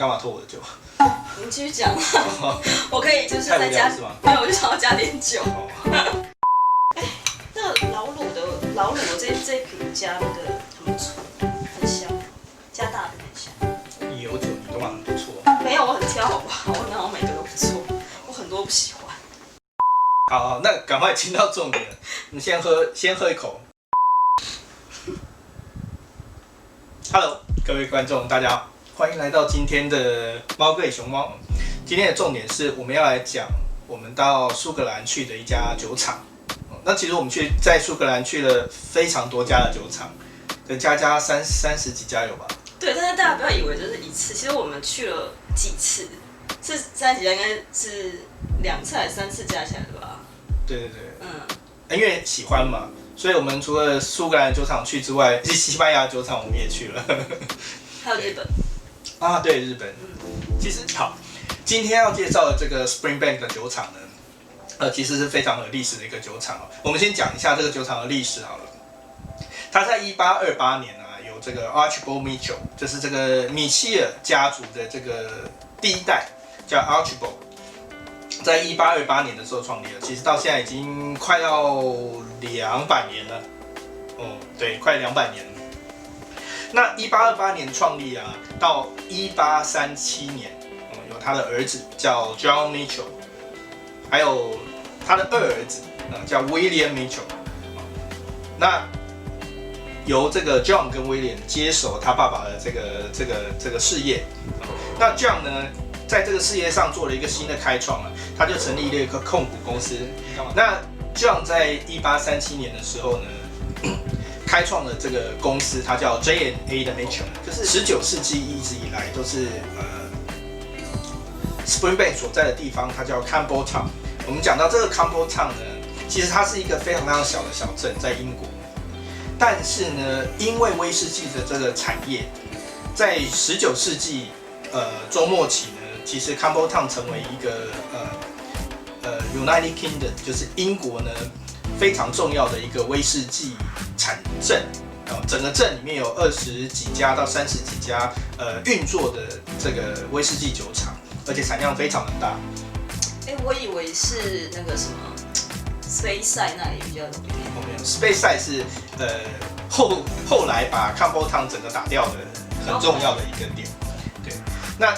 干嘛拖我的酒？你继续讲啊，我可以就是再加，没有，我就想要加点酒。那个老卤的这一瓶加那个很不错，很香，加大的很香。有酒你都蛮不错。没有，我很挑，好不好？我哪有每个都不错，我很多不喜欢。好，那赶快进到重点。你先喝一口。Hello， 各位观众，大家好，欢迎来到今天的猫哥与熊猫。今天的重点是我们要来讲我们到苏格兰去的一家酒厂。那其实我们在苏格兰去了非常多家的酒厂，跟加30几家有吧？对，但是大家不要以为就是一次，其实我们去了几次，是30几家，应该是2次还是3次加起来的吧？对，因为喜欢嘛，所以我们除了苏格兰酒厂去之外，西班牙酒厂我们也去了，还有日本啊，对，日本。其实好，今天要介绍的这个 Springbank 的酒厂呢，其实是非常有历史的一个酒厂哦。我们先讲一下这个酒厂的历史好了。它在1828年啊，有这个 Archibald Mitchell， 就是这个米切尔家族的这个第一代叫 Archibald。在1828年的时候创立了，其实到现在已经快要200年了，对，快200年了。那1828年创立啊，到1837年，有他的儿子叫 John Mitchell， 还有他的2儿子叫 William Mitchell。那由这个 John 跟 William 接手他爸爸的这个事业。那 John 呢，在这个事业上做了一个新的开创啊，他就成立了一个控股公司。那 John 在1837年的时候呢，开创了这个公司，它叫 J&A 的 Mitchell， 就是19世纪一直以来都是Springbank 所在的地方，它叫 Campbelltown。我们讲到这个 Campbelltown 呢，其实它是一个非常非常小的小镇，在英国。但是呢，因为威士忌的这个产业，在19世纪中末期呢，其实 Campbelltown 成为一个United Kingdom， 就是英国呢非常重要的一个威士忌产镇。整个镇里面有20几家到30几家运作的这个威士忌酒厂，而且产量非常的大。我以为是那个什么 Speyside 那里比较有名。没有 Speyside 是后来把 Campbelltown 整个打掉的很重要的一个点。对，那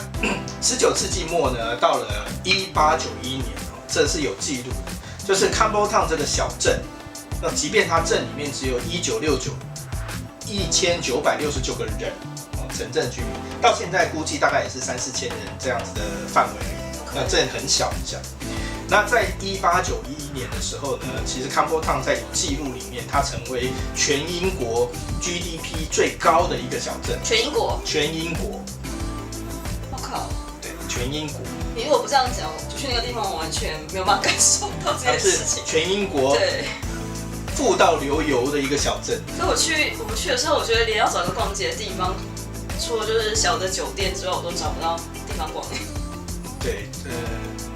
19世纪末呢，到了1891年，这是有记录的，就是 Campbelltown 这个小镇，那即便它镇里面只有1969个人，城镇居民，到现在估计大概也是3、4千人这样子的范围。那镇很小很小。那在1891年的时候呢，其实 Campbelltown 在记录里面，它成为全英国 GDP 最高的一个小镇。全英国？全英国。我靠！对，全英国。你如果不这样讲，我去那个地方，我完全没有办法感受到这件事情。全英国对富到流油的一个小镇。所以我们去的时候，我觉得连要找一个逛街的地方，除了就是小的酒店之外，我都找不到地方逛。对，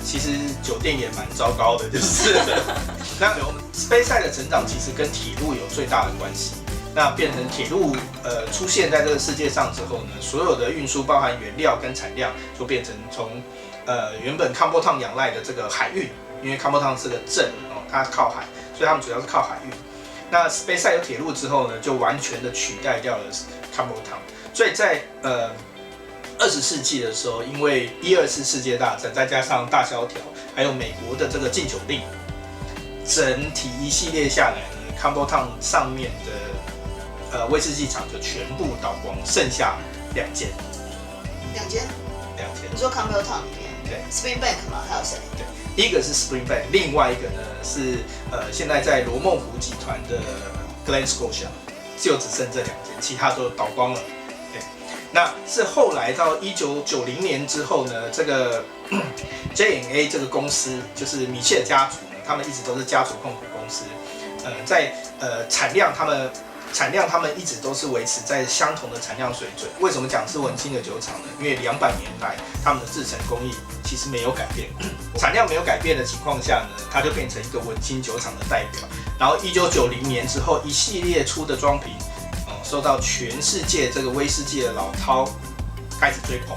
其实酒店也蛮糟糕的，就是那Speyside 的成长其实跟铁路有最大的关系。那变成铁路出现在这个世界上之后呢，所有的运输包含原料跟产量，就变成从原本 Campbelltown 仰赖的这个海运，因为 Campbelltown 是个镇它靠海，所以他们主要是靠海运。那 Speyside 有铁路之后呢，就完全的取代掉了 Campbelltown。所以在20世纪的时候，因为1、2次世界大战，再加上大萧条，还有美国的这个禁酒令，整体一系列下来呢 ，Campbelltown 上面的威士忌厂就全部倒光，剩下2间。2间？2间。你说 Campbelltown 里面？对。Springbank 吗？还有谁？对，一个是 Springbank， 另外一个呢是现在在罗梦湖集团的 Glen Scotia， 就只剩这2间，其他都倒光了。那是后来到1990年之后呢，这个 J&A 这个公司，就是米切尔家族呢，他们一直都是家族控股公司，在产量他们一直都是维持在相同的产量水准。为什么讲是文青的酒厂呢？因为200年来他们的制程工艺其实没有改变，产量没有改变的情况下呢，它就变成一个文青酒厂的代表。然后1990年之后，一系列出的装瓶。受到全世界这个威士忌的老饕开始追捧，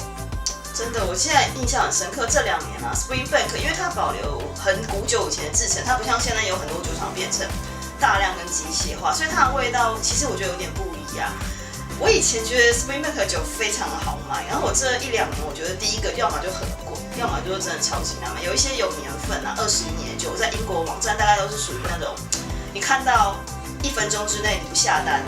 真的，我现在印象很深刻。这2年啊 ，Springbank 因为它保留很古久以前的制程，它不像现在有很多酒厂变成大量跟机械化，所以它的味道其实我觉得有点不一样。我以前觉得 Springbank 的酒非常的好卖，然后我这1-2年我觉得第一个要么就很贵，要么就是真的超级难买。有一些有年份啊，20年的酒在英国网站大概都是属于那种，你看到1分钟之内你不下单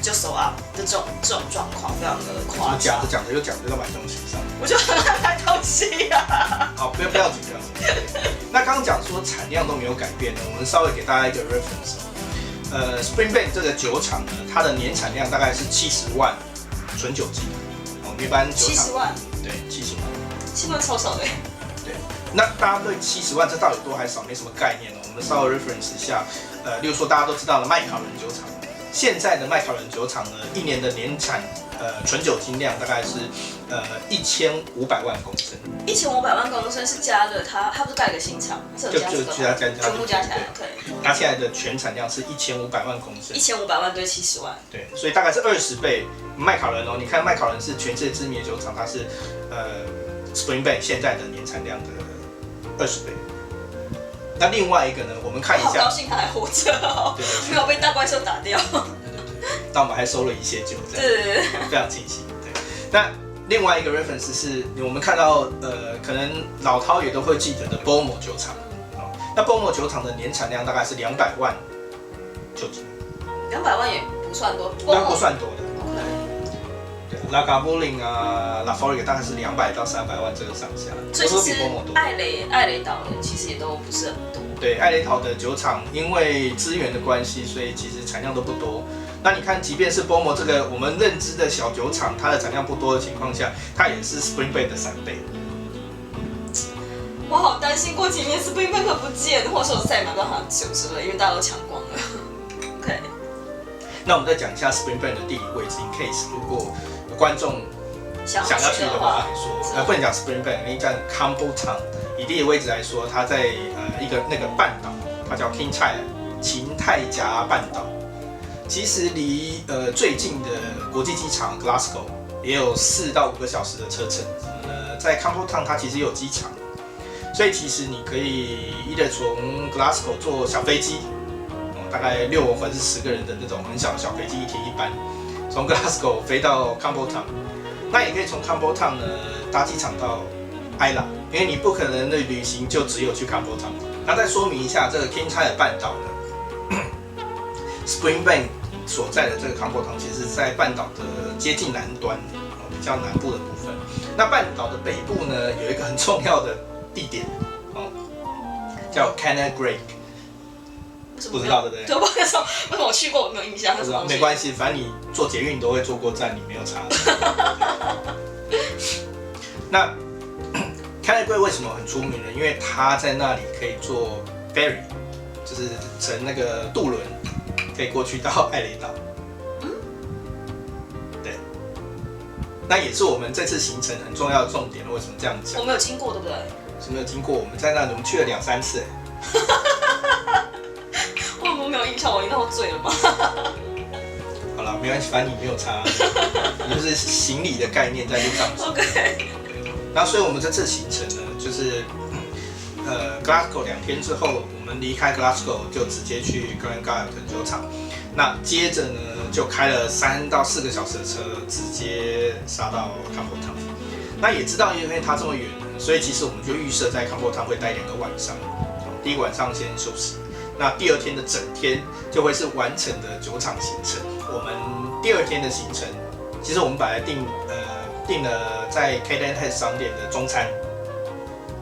就sold out的这种状况，非常的夸张。讲着又讲着要买东西上，我就很爱买东西呀。好，不要紧。那刚刚讲说产量都没有改变呢，我们稍微给大家一个 reference。Springbank 这个酒厂呢，它的年产量大概是70万纯酒精。一般酒厂70万，对，70万，70万超少的。对，那大家对70万这到底多还少没什么概念呢？我们稍微 reference 一下。例如说大家都知道的麦卡伦酒厂，现在的麦卡伦酒厂呢，1年的年产纯酒精量大概是1500万公升。1500万公升是加了它不是盖个新厂，是有加这个吗？全部加起来 ，OK。它现在的全产量是1500万公升。1500万对70万。对，所以大概是20倍。麦卡伦哦，你看麦卡伦是全世界知名的酒厂，它是Springbank 现在的年产量的20倍。那另外一个呢，我们看一下。好高兴他还活着哦，对，没有被大怪兽打掉。那我们还收了一些酒，这样对，非常庆幸。对，那另外一个 reference 是我们看到可能老饕也都会记得的 Bowmore 酒厂。那 Bowmore 酒厂的年产量大概是200万酒精。200万也不算多，不算多的。对，Lagavulin 啊 ，Laphroaig 大概是200到300万这个上下，所以其实艾雷岛的其实也都不是很多。对，艾雷岛的酒厂因为资源的关系，所以其实产量都不多。那你看，即便是 Bowmore 这个我们认知的小酒厂，它的产量不多的情况下，它也是 Springbank 的3倍。我好担心过几年 Springbank 不见，或者说我再也买不到它的酒之类，因为大家都抢光了。OK。那我们再讲一下 Springbank 的地理位置 ，in case 如果观众想要去的话来说，不能讲 Springbank， 你讲 Campbelltown。以地理位置来说，它在一个那个半岛，它叫芹泰夹半岛。其实离最近的国际机场 Glasgow 也有4到5个小时的车程。在 Campbelltown 它其实有机场，所以其实你可以从 Glasgow 坐小飞机，大概6或者是10个人的那种很小的小飞机，1天1班，从 Glasgow 飞到 Campbelltown。那也可以从 Campbelltown 呢搭机场到Islay，因为你不可能的旅行就只有去 Campbelltown。那再说明一下，这个 Kintyre 半岛呢，Springbank 所在的这个 Campbelltown 其实是在半岛的接近南端，比较南部的部分。那半岛的北部呢，有一个很重要的地点，叫 Cannock。不知道对不对？对，我那时候为什么我去过我没有印象？没关系，反正你坐捷运都会坐过站，你没有差。那 Cannock 为什么很出名呢？因为它在那里可以坐 ferry， 就是乘那个渡轮，可以过去到艾雷岛。对。那也是我们这次行程很重要的重点。为什么这样讲？我没有经过，对不对？是没有经过，我们在那里，我们去了2-3次。我没有印象，我应该醉了吗？好了，没关系，反正你没有差，你就是行李的概念在路上走。OK。然后，所以我们这次行程呢，就是Glasgow 2天之后，我们离开 Glasgow 就直接去 Glengarrick 酒厂。那接着呢，就开了3到4个小时的车，直接杀到 Campbelltown。那也知道，因为它这么远，所以其实我们就预设在 Campbelltown 会待2个晚上。第1个晚上先休息。那第2天的整天就会是完整的酒厂行程。我们第2天的行程，其实我们本来订了在 Cadenhead 商店的中餐，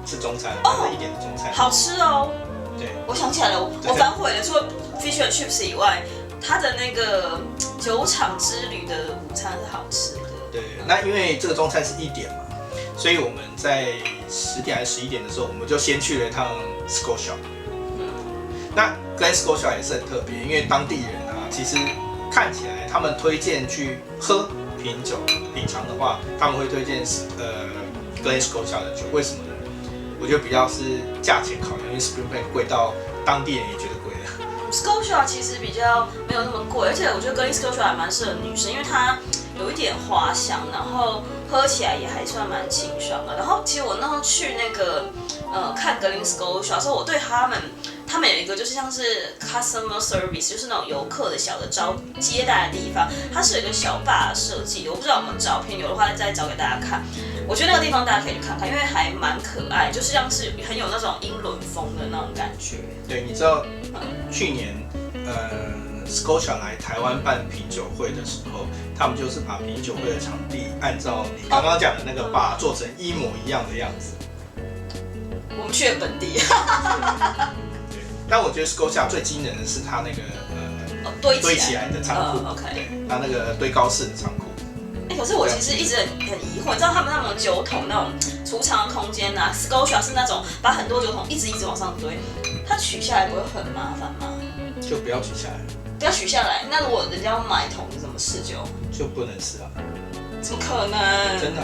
是中餐，1点的中餐，好吃哦。对，我想起来了，我反悔了，除了 fish and chips 以外，它的那个酒厂之旅的午餐是好吃的。对，那因为这个中餐是1点嘛，所以我们在10点还是11点的时候，我们就先去了一趟 Scotia。那 Glen Scotia 也是很特别，因为当地人啊，其实看起来他们推荐去品酒品尝的话，他们会推荐Glen Scotia 的酒，为什么呢？我觉得比较是价钱考量，因为 Springbank 贵到当地人也觉得贵了。Scotia 其实比较没有那么贵，而且我觉得 Glen Scotia 还蛮适合女生，因为它有一点花香，然后喝起来也还算蛮清爽的。然后其实我那时候去那个看格林 Scotia 的时候，我对他们有一个就是像是 customer service， 就是那种游客的小的接待的地方，它是有一个小坝设计的，我不知道有没有照片，有的话再找给大家看。我觉得那个地方大家可以去看看，因为还蛮可爱，就是像是很有那种英伦风的那种感觉。对，你知道去年Scotia 来台湾办品酒会的时候，他们就是把品酒会的场地按照你刚刚讲的那个坝做成一模一样的样子。我们去了本地。对，但我觉得 Scotia 最惊人的是它那个堆起来的仓库，对，它那个堆高式的仓库。可是我其实一直很疑惑，你知道他们那种酒桶那种储藏的空间啊 ，Scotia 是那种把很多酒桶一直往上堆，它取下来不会很麻烦吗？就不要取下来。不要取下来，那如果人家要买桶，你怎么试酒？就不能试啊？怎么可能？真的？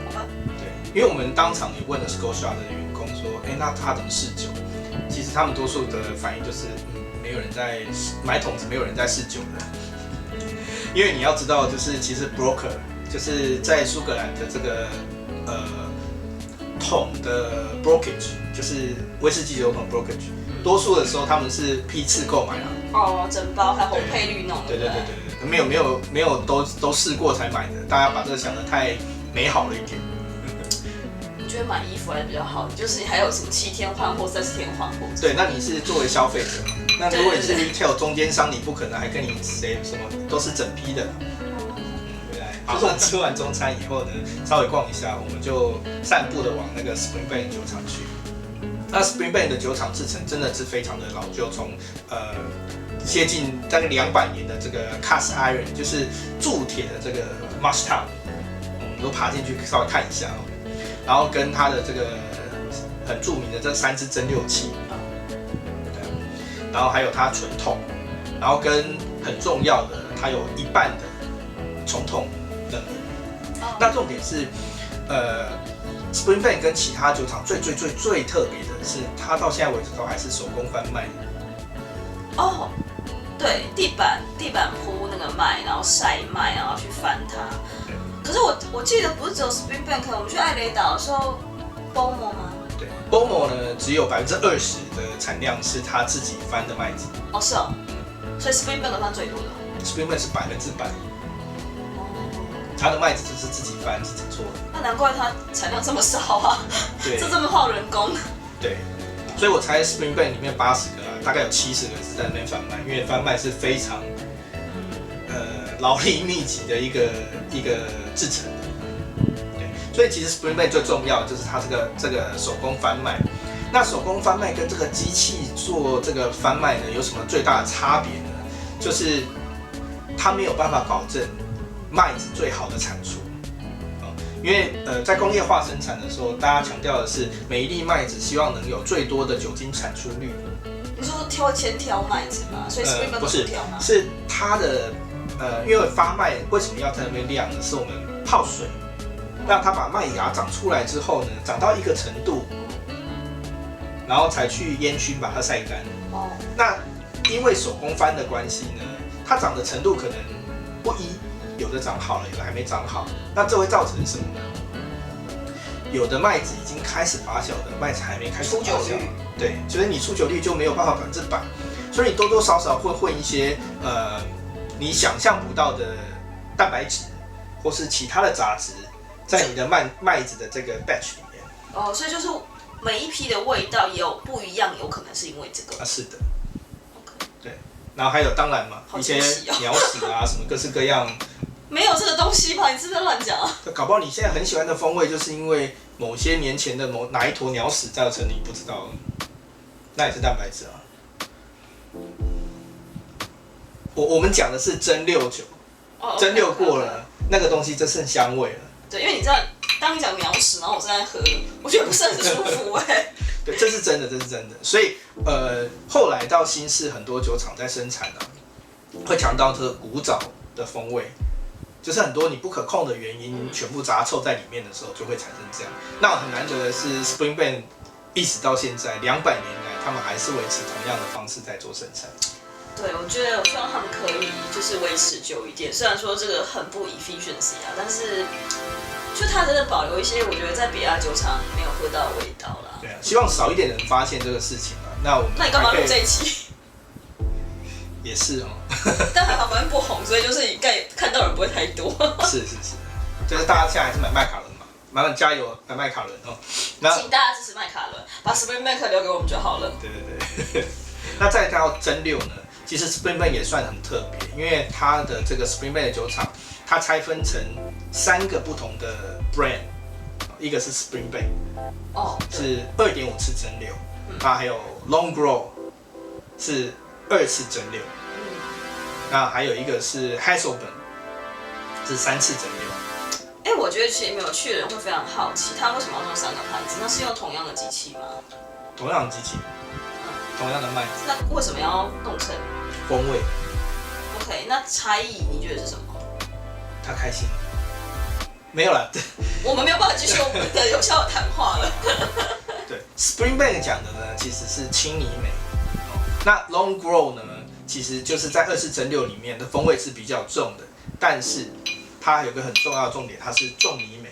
好吧。对，因为我们当场也问了 Scotia 的员工说，那他怎么试酒？其实他们多数的反应就是，没有人在买桶子，没有人在试酒的。因为你要知道，就是其实 broker 就是在苏格兰的这个桶的 brokerage， 就是威士忌酒桶 brokerage， 多数的时候他们是批次购买啊。整包还红配绿弄的。对，没有都试过才买的，大家把这个想得太美好了一点。我觉得买衣服还比较好，就是还有什么7天换货、30天换货。对，那你是作为消费者，那如果你是 retail 中间商，你不可能还跟你谁什么都是整批的。好，那吃完中餐以后呢，稍微逛一下，我们就散步的往那个 Springbank 酒厂去。那 Springbank 的酒厂制程真的是非常的老旧，从接近大概200年的这个 cast iron， 就是铸铁的这个 mash tun， 我们都爬进去稍微看一下哦。然后跟它的这个很著名的这3支蒸馏器，对，然后还有它纯桶，然后跟很重要的，它有一半的重桶冷凝。那重点是，Springbank 跟其他酒厂最特别的是，它到现在为止都还是手工翻麦。对，地板铺那个麦，然后晒麦，然后去翻它。可是我记得不是只有 Springbank， 我们去艾雷岛的时候 ，Bowmore 吗？对 ，Bowmore 呢只有20%的产量是他自己翻的麦子。是哦，所以 Springbank 算最多的。Springbank 是100%，他的麦子就是自己翻自己做的。那难怪它产量这么少啊！对，这么耗人工。对，所以我猜 Springbank 里面80个大概有70个是在那边贩卖，因为贩卖是非常劳力密集的一个制程。对，所以其实 Springbank 最重要的就是它这个手工翻麦。那手工翻麦跟这个机器做这个翻麦呢，有什么最大的差别呢？就是它没有办法保证麦子最好的产出。因为在工业化生产的时候，大家强调的是每一粒麦子希望能有最多的酒精产出率。你说先挑麦子吗？所以 Springbank 不是挑吗？是它的因为发麦为什么要在那边晾呢？是我们泡水，让它把麦芽长出来之后呢，长到一个程度，然后才去烟熏把它晒干。那因为手工翻的关系呢，它长的程度可能不一。有的长好了，有的还没长好，那这会造成什么呢？有的麦子已经开始发酵的麦子还没开始发酵，对，所以你出酒率就没有办法100%，所以你多多少少会混一些你想象不到的蛋白质或是其他的杂质在你的麦子的这个 batch 里面。所以就是每一批的味道也有不一样，有可能是因为这个。是的。对，然后还有当然嘛，一些鸟屎啊什么各式各样。没有这个东西吧？你是不是乱讲啊？搞不好你现在很喜欢的风味，就是因为某些年前的哪一坨鸟屎造成你不知道，那也是蛋白质啊。我们讲的是蒸馏酒，蒸馏过了，那个东西就剩香味了。对，因为你知道，当你讲鸟屎，然后我正在喝，我觉得不是很舒服哎。对，这是真的，这是真的。所以后来到新式很多酒厂在生产啊，会强调这个古早的风味。就是很多你不可控的原因全部杂凑在里面的时候，就会产生这样。那很难得的是 Springbank 一直到现在200年来，他们还是维持同样的方式在做生产。对，我觉得我希望他们可以就是维持久一点。虽然说这个很不 efficiency 啊，但是就它真的保留一些我觉得在别家酒厂没有喝到的味道啦。对啊，希望少一点人发现这个事情啊。那我们那你干嘛录这一期？也是哦。但还好反正不红，所以就是应该看到人不会太多。是，就是大家现在还是买麦卡伦嘛，慢慢加油买麦卡伦哦。那请大家支持麦卡伦，把 Spring Bank 留给我们就好了。对。那再到蒸馏呢？其实 Spring Bank 也算很特别，因为它的这个 Spring Bank 的酒厂，它拆分成3个不同的 brand， 一个是 Spring Bank， 是2.5次蒸馏，那还有 Long Grow 是2次蒸馏，那还有一个是 Hasselblad 是3次蒸馏。我觉得其实没有去的人会非常好奇，他为什么要用3个牌子？那是用同样的机器吗？同样的机器，同样的麦子。那为什么要弄成风味 ？OK， 那差异你觉得是什么？他开心，没有啦。我们没有办法继续我们的有效的谈话了。对 ，Spring Bank 讲的呢，其实是轻泥煤。那 Long Grow 呢，其实就是在2次蒸馏里面的风味是比较重的，但是它有一个很重要的重点，它是重泥煤。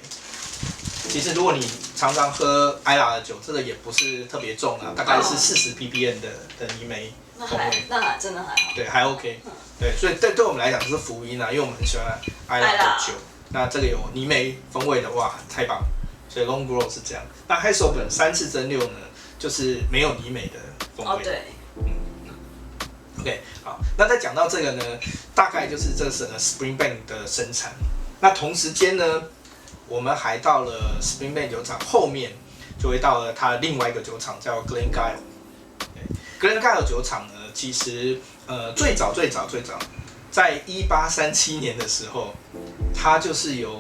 其实如果你常常喝 Islay 的酒，这个也不是特别重啊，大概是40 ppm 的泥煤风味。那真的还好。对，还 OK。对，所以对我们来讲是福音啊，因为我们很喜欢 Islay 的酒。那这个有泥煤风味的，哇，太棒了。所以 Long Grow 是这样。那 Hasselblad 3次蒸馏呢，就是没有泥煤的风味。对。OK， 好，那再讲到这个呢，大概就是这整个 Spring Bank 的生产。那同时间呢，我们还到了 Spring Bank 酒厂后面，就会到了它另外一个酒厂叫 Glengyle。Glengyle 酒厂呢，其实最早，在1837年的时候，它就是由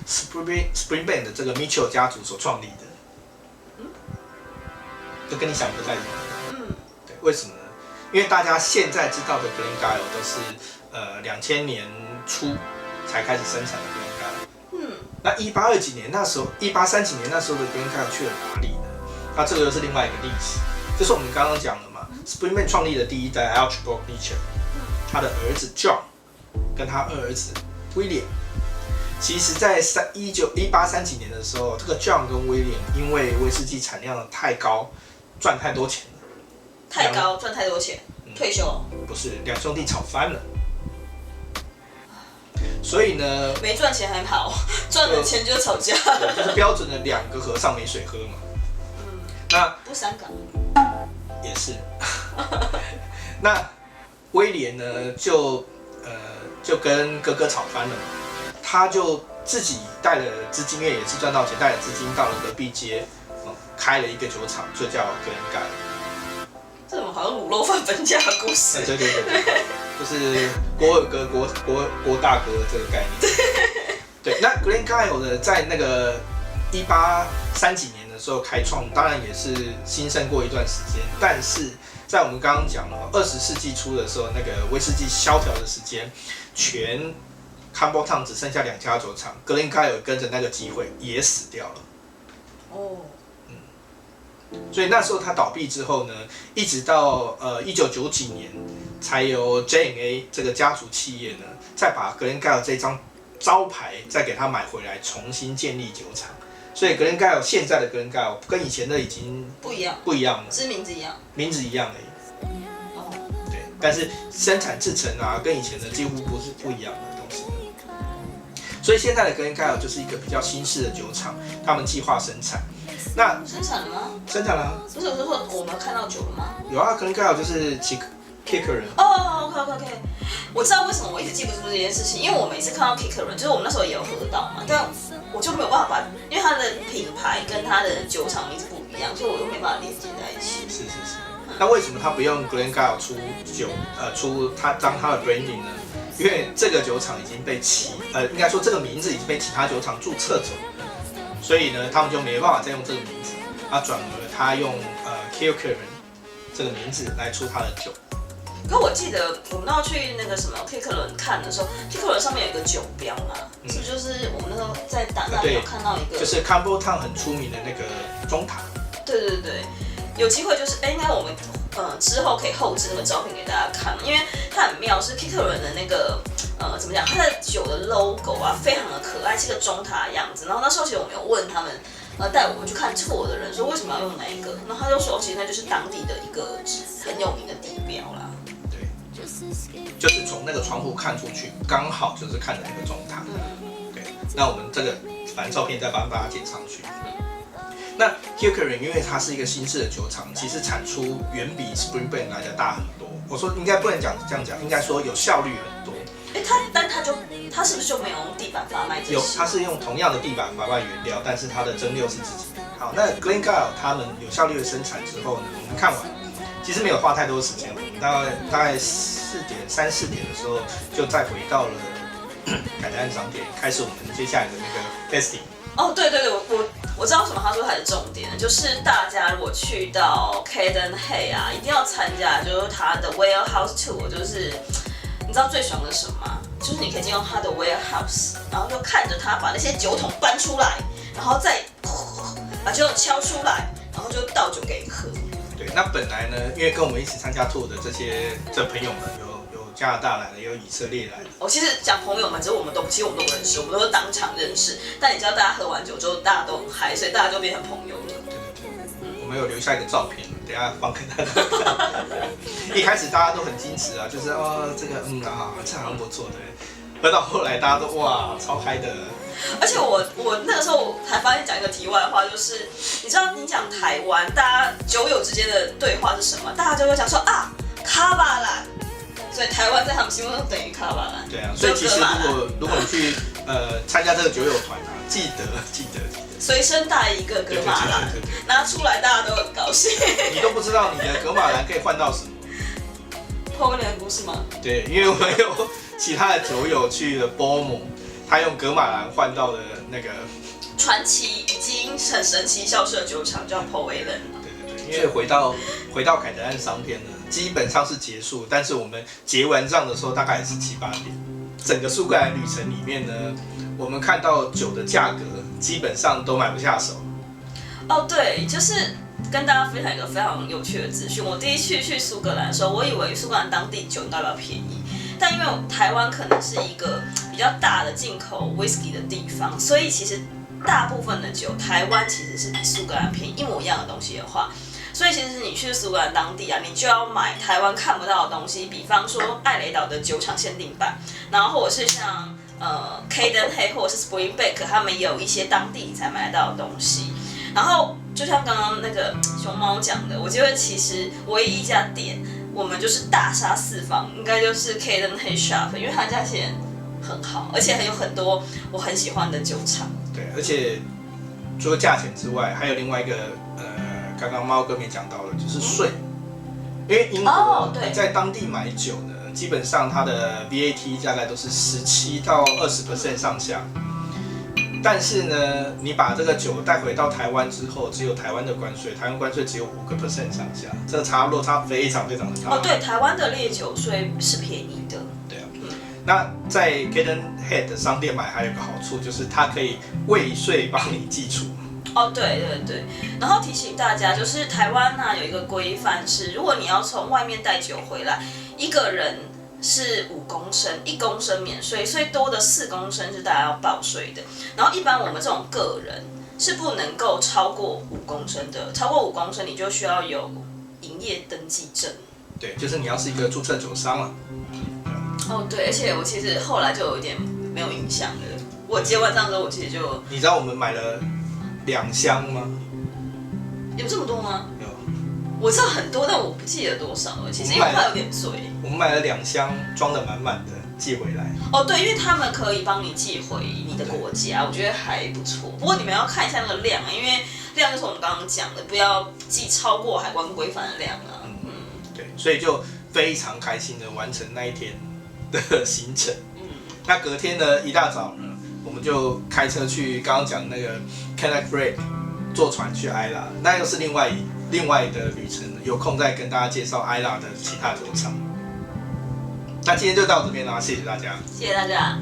Spring Bank 的这个 Mitchell 家族所创立的。就跟你想的不太一样。对，为什么呢？因为大家现在知道的 Glengyle 都是2000年初才开始生产的 Glengyle。那1820几年那时候，1830几年那时候的 Glengyle 去了哪里呢？那这个又是另外一个历史。就是我们刚刚讲了嘛 ，Spring Bank 创立的第一代 Archibald Mitchell， 他的儿子 John 跟他2儿子 William， 其实在1830几年的时候，这个 John 跟 William 因为威士忌产量太高，赚太多钱了。太高赚太多钱，退休了？不是，两兄弟吵翻了。所以呢，没赚钱还好，赚了钱就吵架。对，就是标准的2个和尚没水喝嘛。那不伤感。也是。那威廉呢，就跟哥哥吵翻了嘛，他就自己带了资金，因为也是赚到钱，带了资金到了隔壁街，开了一个酒厂，就叫Glengyle。这种好像卤肉饭分家的故事。对，就是国二哥、国大哥这个概念。对，那 Glengyle 呢，在那个1830几年的时候开创，当然也是兴盛过一段时间，但是在我们刚刚讲了20世纪初的时候，那个威士忌萧条的时间，全 Campbelltown 只剩下2家酒厂 ，Glengyle 跟着那个机会也死掉了。所以那时候他倒闭之后呢，一直到1990几年，才由 J&A 这个家族企业呢，再把 Glengyle 这张招牌再给他买回来，重新建立酒厂。所以 Glengyle 现在的 Glengyle 跟以前的已经不一样了，只是名字一样，名字一样而已。对，但是生产制程啊，跟以前的几乎不一样的东西。所以现在的 Glengyle 就是一个比较新式的酒厂，他们计划生产。那生产了吗？生产了、啊。不是，我是说我们看到酒了吗？有啊，Glengyle 就是Kicker 人。OK， 我知道为什么我一直记不住这件事情，因为我每次看到 Kicker 人，就是我们那时候也有喝到嘛，但我就没有办法因为它的品牌跟它的酒厂名字不一样，所以我又没办法连接在一起。是。那为什么他不用 Glengyle 出酒，出它当它的 branding 呢？因为这个酒厂已经被应该说这个名字已经被其他酒厂注册走了，所以呢，他们就没办法再用这个名字，转而他用Kilkerran 这个名字来出他的酒。可我记得我们要去那个什么 Kilkerran 看的时候 ，Kilkerran 上面有一个酒标嘛，是不是就是我们那时候在档案有看到一个，就是 Campbelltown 很出名的那个钟塔。对，有机会就是应该我们之后可以后置那个照片给大家看，因为它很妙，是 Kicker 的那个怎么讲，它的酒的 logo 啊，非常的可爱，是个钟塔的样子。然后那时候其实我们有问他们，带我们去看 tour 的人说为什么要用那一个，然后他就说其实那就是当地的一个很有名的地标啦。对，就是从那个窗户看出去，刚好就是看着那个钟塔。对，那我们这个反正照片再帮大家剪上去。那 Kilkerran 因为它是一个新式的酒厂，其实产出远比 Springbank 来的大很多。我说应该不能讲这样讲，应该说有效率很多。但它是不是就没有用地板发卖这些？有，它是用同样的地板发卖原料，但是它的蒸馏是自己的。好，那 Glengyle 他们有效率的生产之后呢，我们看完，其实没有花太多时间，我们大概3、4点的时候就再回到了凯德兰商店，开始我们接下来的那个 testing。哦，对，我知道为什么他说它是重点，就是大家如果去到 Caden Hay 啊，一定要参加，就是他的 warehouse tour， 就是你知道最爽的是什么吗？就是你可以进入他的 warehouse， 然后就看着他把那些酒桶搬出来，然后再把酒桶敲出来，然后就倒酒给你喝。对，那本来呢，因为跟我们一起参加 tour 的这朋友们有加拿大来的，也有以色列来的。其实讲朋友们，其实我们都不认识，我们都是当场认识。但你知道，大家喝完酒之后，大家都很嗨，所以大家就变成朋友了。对，我们有留下一个照片，等一下放给大家看。一开始大家都很矜持啊，就是这个这好像不错的。喝到后来，大家都哇超嗨的。而且我那个时候才发现，讲一个题外话，就是你知道你讲台湾，大家酒友之间的对话是什么？大家就会讲说卡巴兰。所以台湾在他们心目中等于卡巴兰。对啊，所以其实如果你去参加这个酒友团啊，记得随身带一个格马兰，拿出来大家都很高兴。你都不知道你的格马兰可以换到什么？后面的故事吗？对，因为我们有其他的酒友去了波姆，他用格马兰换到的那个传奇已经很神奇消失的酒厂叫 Paul Allen。对，因为回到凯德兰商店呢，基本上是结束，但是我们结完账的时候大概也是7、8点。整个苏格兰旅程里面呢，我们看到酒的价格基本上都买不下手。对，就是跟大家分享一个非常有趣的资讯。我第一次去苏格兰的时候，我以为苏格兰当地酒应该比较便宜，但因为台湾可能是一个比较大的进口 whisky 的地方，所以其实大部分的酒，台湾其实是比苏格兰便宜一模一样的东西的话。所以其实你去苏格兰当地啊，你就要买台湾看不到的东西，比方说艾雷岛的酒厂限定版，然后或者是像Caden Hay 或者是 Springbank， 他们也有一些当地你才买得到的东西。然后就像刚刚那个熊猫讲的，我觉得其实唯一一家店，我们就是大杀四方，应该就是 Caden Hay Shop， 因为它价钱很好，而且还有很多我很喜欢的酒厂。对，而且除了价钱之外，还有另外一个刚刚猫哥没讲到的，就是税。因为英国你在当地买酒呢，基本上它的 VAT 大概都是17到20% 上下。但是呢，你把这个酒带回到台湾之后，只有台湾的关税，台湾关税只有5% 上下，这个落差非常非常的大。对，台湾的烈酒税是便宜的。对啊，那在 Caden Head 的商店买还有一个好处，就是它可以未税帮你计除。对，然后提醒大家，就是台湾有一个规范是，如果你要从外面带酒回来，一个人是5公升，1公升免税，所以多的4公升是大家要报税的。然后一般我们这种个人是不能够超过5公升的，超过5公升你就需要有营业登记证。对，就是你要是一个注册酒商了。对，而且我其实后来就有一点没有印象了。我结完账之后，我其实就……你知道我们买了2箱吗？有这么多吗？有，我知道很多，但我不记得多少了。其实因为我怕有点醉。我们买了2箱，装得满满的，寄回来。对，因为他们可以帮你寄回你的国家，我觉得还不错。不过你们要看一下那个量，因为量就是我们刚刚讲的，不要寄超过海关规范的量啊。对，所以就非常开心的完成那一天的行程。那隔天呢，一大早呢，我们就开车去刚刚讲那个 Cannock Break， 坐船去埃拉，那又是另外的旅程了。有空再跟大家介绍埃拉的其他酒厂。那今天就到这边啦，谢谢大家，谢谢大家。